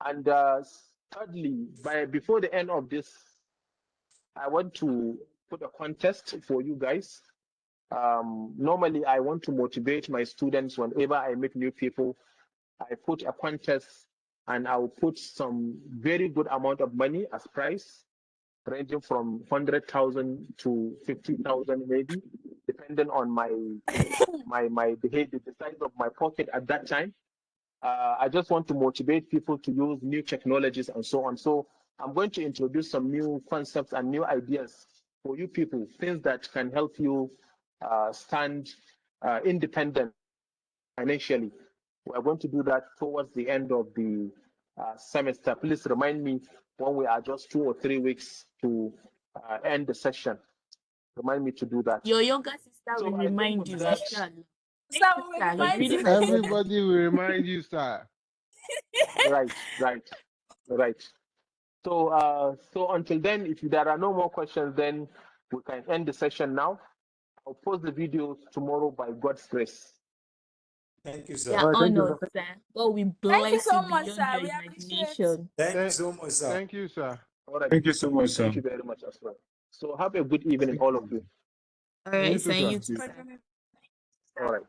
And thirdly, before the end of this, I want to put a contest for you guys. Normally, I want to motivate my students whenever I meet new people. I put a contest and I'll put some very good amount of money as prize, ranging from 100,000 to 50,000 maybe, depending on my behavior, the size of my pocket at that time. I just want to motivate people to use new technologies and so on. So I'm going to introduce some new concepts and new ideas for you people, things that can help you stand independent financially. We're going to do that towards the end of the semester. Please remind me when we are just 2 or 3 weeks to end the session. Remind me to do that. Your younger sister So will I think remind with you. that, So we Sister, you remind really you. Everybody will remind you, sir. right. So until then, if there are no more questions, then we can end the session now. I'll post the videos tomorrow by God's grace. Thank you, We sir. are All right, thank you, honored, sir. sir. God will Thank you bless you so much, beyond sir. your We appreciate. imagination. Thank you Thank, so much, sir. thank you, sir. All right. Thank you so much, sir. Thank you very much as well. So have a good evening, all of you. All And you right, too, sir. sir. You too, sir. All right.